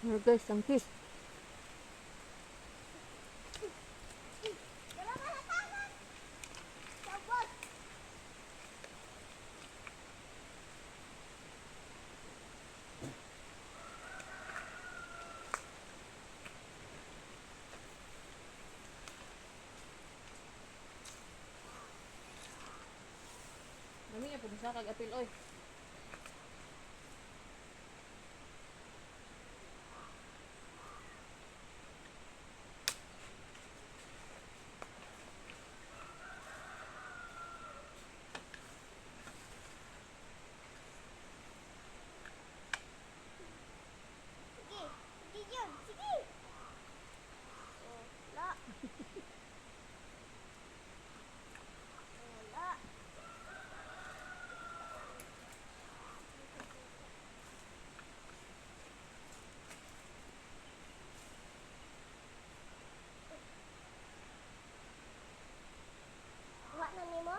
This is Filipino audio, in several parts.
Ano guys, ang kiss. Mami niya po sa kag-apil oy. Wak na nimo?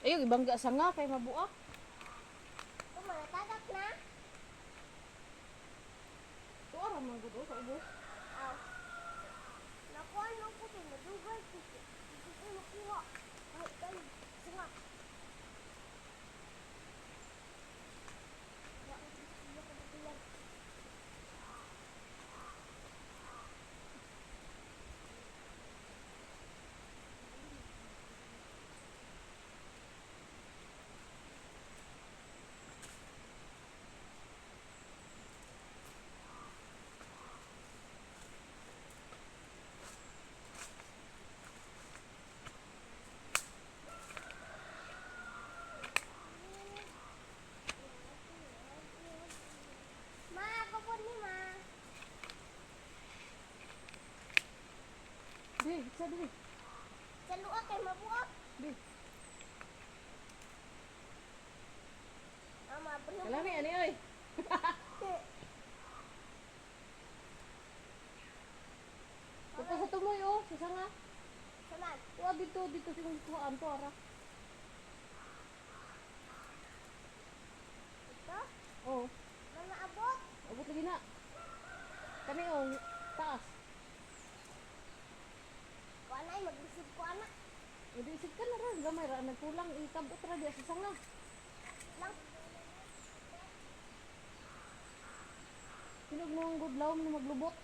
Ayun, ibangga sa nga kay mabuak. Tumanatagak na? Tuwa ra man gud sa ubos. Aw. Nakuha nung ko pinadugay ko. Hindi ko nakuha. Ay, dali. Sige. Ma, ako po ni Ma. Di, sa di. Sa luwa kay mabuak. Di. Mama, bro. Kalami ani oy. Tupo sa tumoy oh, sa sanga. Saman. Tuwa dito sing kuhaan to ara. Ito? Oh, Mama, abot. abot lagi na. Kani oh, taas. Kuha na, mag-receive ko anak. Hindi isip ka na ra, gamay ra nagkulang itabot ra diya sa sanga. Lang. Hinog mo ang gudlaw mo maglubot.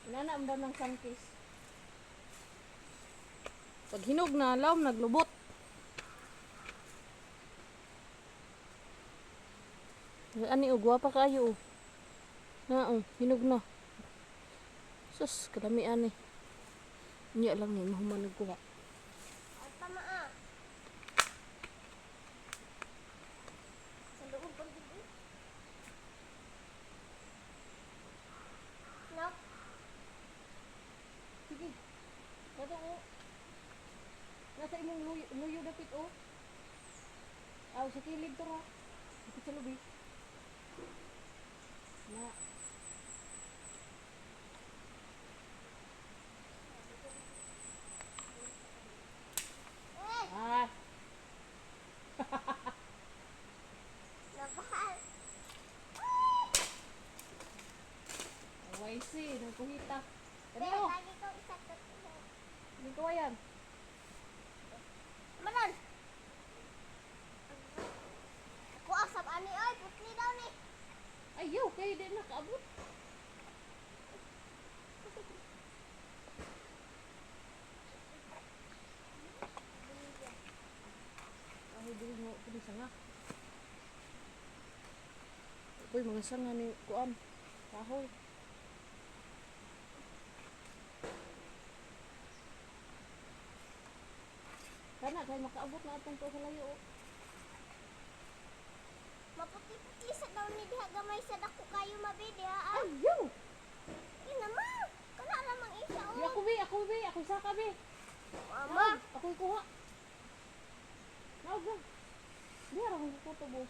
Inana ang ng sunkis. Pag hinog na, lawm naglubot. Ani ugwa pa kayo. Na hinog na. Sus, kadami ani. Nya lang ni mahuman nagkuha. At tama ah. Sa loob pag dito. No? Sige. Kato ko. Nasa imong luyo dapit o. Aw sa kilid to ra. Dapit sa lubi. Na. Eh! Ah, Nabahal. away si, nagkuhita. Kani Pero o, lagi ko isa to. hindi ko yan. Manon! Ako asap ani ay, putli daw ni. Ayaw, kayo din nakaabot. Ay, dili mo ko di sanga. Uy, mga sanga ni kuan. Kahoy. Kana kay makaabot na atong to sa layo. Oh. Maputi-puti sa daw ni diha gamay sa dako kayo mabidi ha. Ah. Ayaw! Ina ma, kana lamang isa Di oh. ako bi, ako saka bi. Mama. Ako'y kuha. Naog lang. Di ara kung kukutubo.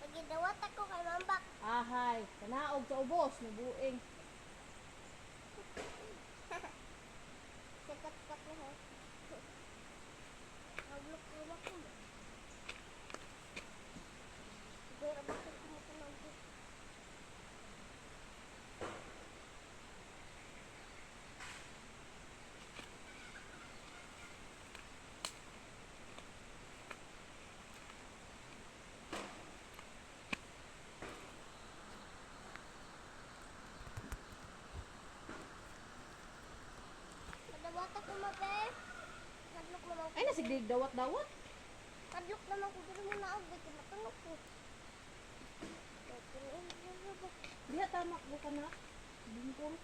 Pagidawat ako kay Mambak. Ahay, kanaog sa ubos, nabuing. Sikat-kat na ha. Nagluk-luk ko. Pero bakit kumutanong ko? Madawat ako mabe. Nagluk naman ko. Ay, nasigdig dawat-dawat. Nagluk naman ko. Pero mo naog. Dito matulog ko. Diha tama ko ka na. Bingkong.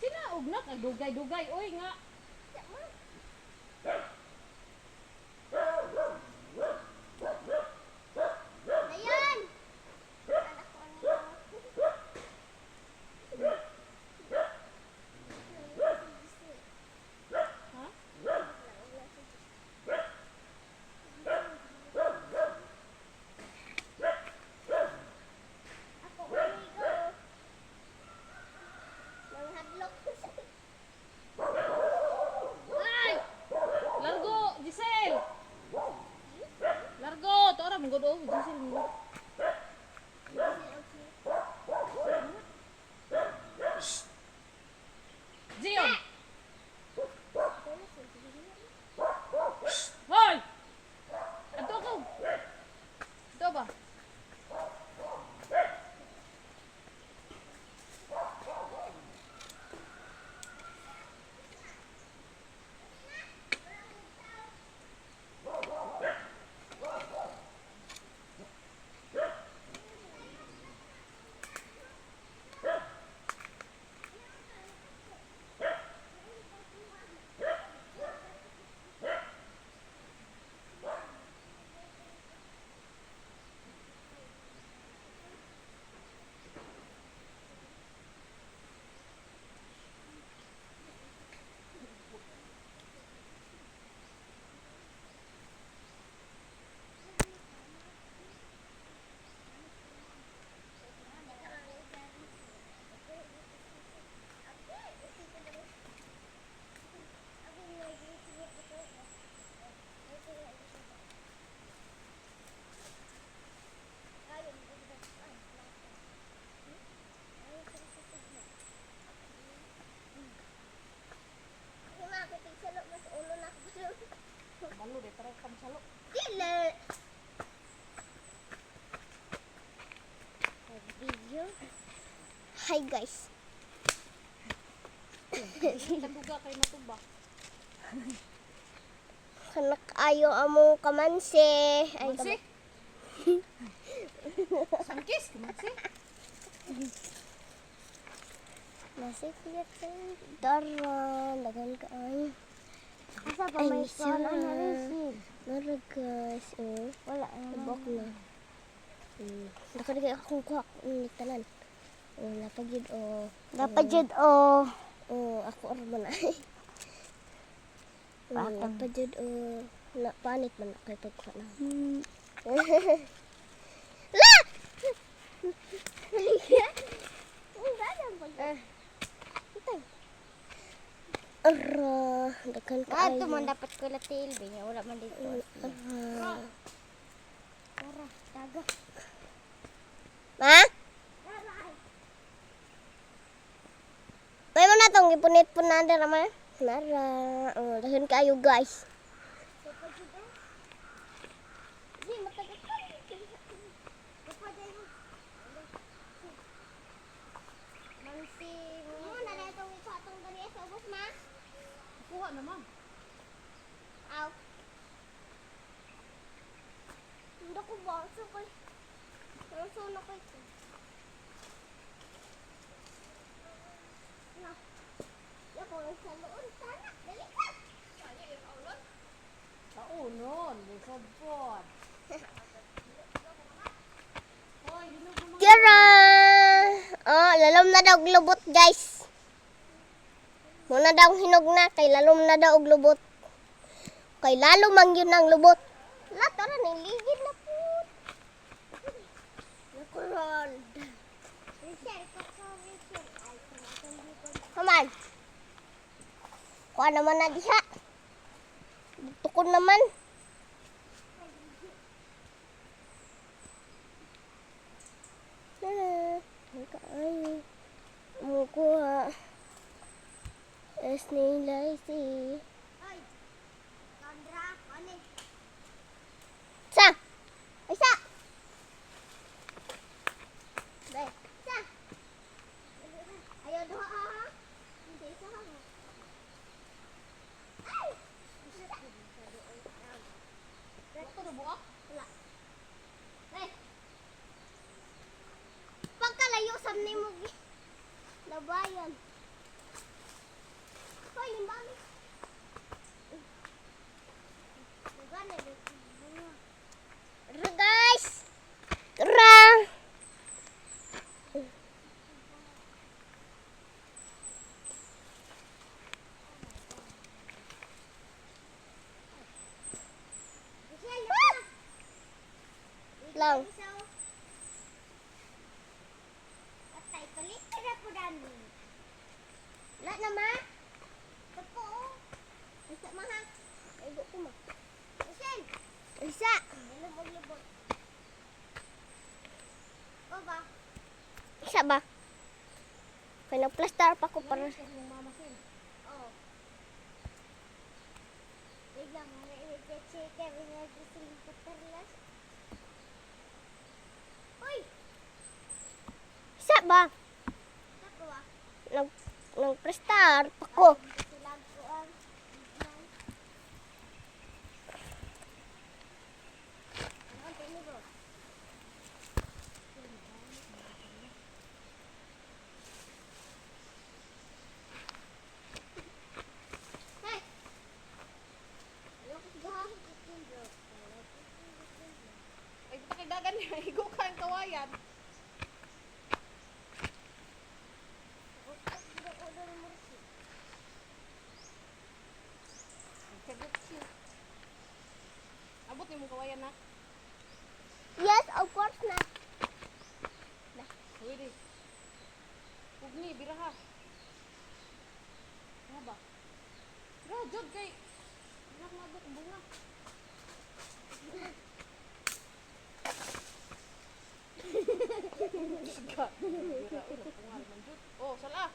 Sinaog na kay dugay-dugay. Uy nga. Dayan! Anak ko ano yun? Ha? Ako umigo. Manghadlok ko sa... Ay! Largo, Giselle. Largo, tora mong godo, Giselle mo. Zion. Hoy! Ato ko. Ato ba? Balo de tara kam salo. Dili. Video. Hi guys. Kaduga kay matuba. Kanak ayo among kamanse. Ay Mansi. Sangkis, mansi. Nasi kulit daran dagan ka ay. Asa pa Ay, may miss son you. ana resin. Nara guys. Wala tubok na. Nakadagay akong kuha ni tanan. Napagid o. Napagid o. Ako arman ay. Napagid o. Na panit man ako pagkuha na. La! Dakan ka ay. Ato man dapat ko latil binya wala man dito. Tara, taga. Ma? May mo na itong ipunit po na dara ma. Nara. Dahan kayo guys. Kuha naman. Aw. ko ba? So kay... So na kay ko. Na. Ako ang saloon. Sana. Dali ka. Kaunon, lisod po. Hoy, hinug mo. Tara! Oh, lalom na daw og lubot, guys. Muna daw hinog na, kay lalom na daw og lubot. Kay lalo man yun ang lubot. Lato na, niligid na po. Nakurod. Haman. Kuha naman na diha. Tukod naman. Ay, mukuha. Es nilay si. Ay, Sandra, ano? Sa! Ay, sa! Be, sa! Ayaw doha, ha? Hindi, sa ha? Ay! Ako na buak. Wala. Eh! Pagkalayo sa ni mo labayan. Hoy, limbali. Tara guys! Tara! Lang. Atay, palit na po dami. Wala na ma. Tapo. Isa maha. Ay, ko ma. Isan. Isa. Lubog-lubog. O ba? Isa ba? Kaya nag-plaster pa ko para. Oo. Biglang may i-check kaya nag-siling paterlas. Uy! Isa ba? Isa ko ba? Nag-prestar pa ko. Ay, pakidagan niya. Higo ka ang kawayan. Sagot siya. Abot ni mo kawayan na. Yes, of course na. Pwede. Pugni, biraha. Ano ba? Biraha, jod kay. Anak na abot, bunga. Oh, sala.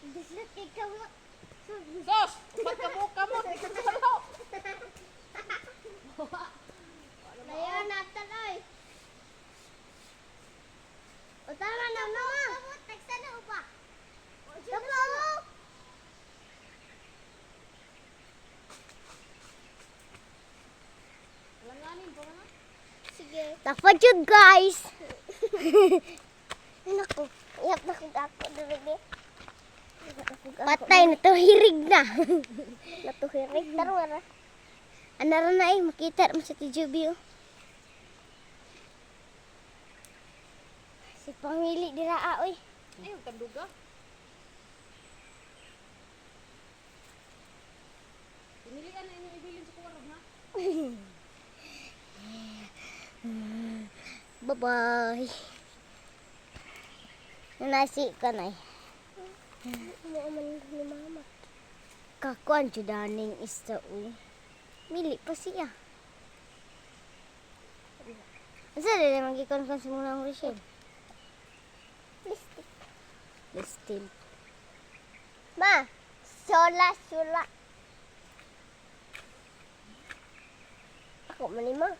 Gusto ikaw mo. Sos! Ba't ka mo? Di ka salo. Ayaw na taloy. O tama na mama. Teksa na upa. Tama. Langanin, pa na. Sige. Dapat yun guys. Ay naku. Iyak na kung ako. Patay na to. Hirig na. Natuhirig. Taro na. Anara na eh. Makita mo sa tijubi oh. Si pamili diraa oy. Ay, huwag kanduga. Pinilian na inyong ibilin sa kuwarog, ha? Bye-bye. Nasi ka na eh. Ni mama. Kakuan judaning isda uy. Mili pa siya. Asa rin magikon sa muna ang Rachel? Listil. Ma, sula. Ako man ni ma.